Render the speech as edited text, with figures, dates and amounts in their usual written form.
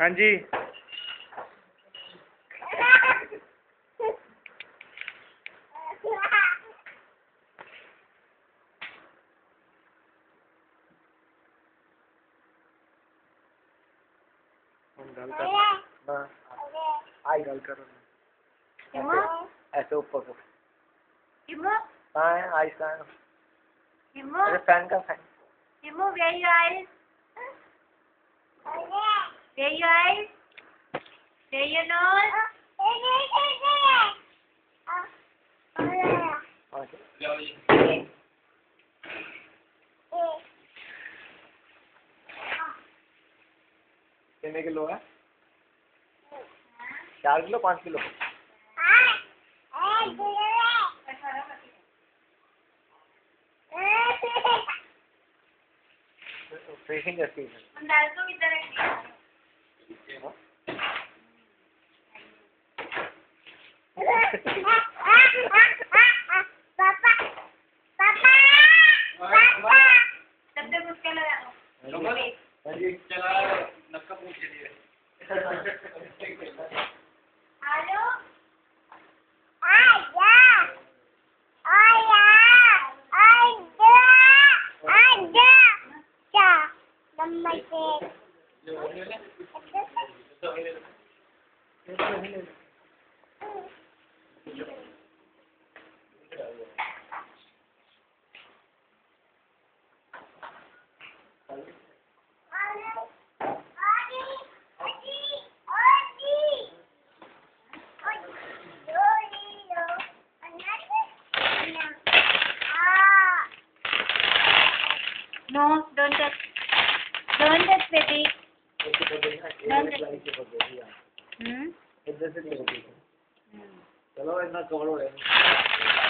हाँ जी। गल कर आई गल करो ऐसे ऊपर को आई फैन फैन का fan Remove where your eyes? Where your eyes? Where your nose? कितने किलो है? 4 किलो 5 किलो? फेसिंग कैसी है? अंदाज़ों की तरह तब तक उसके लगा चला नक्का पूछ लीजिए। Hello No, don't touch. Don't touch, baby. Don't touch. चलो इतना कवर हो गया।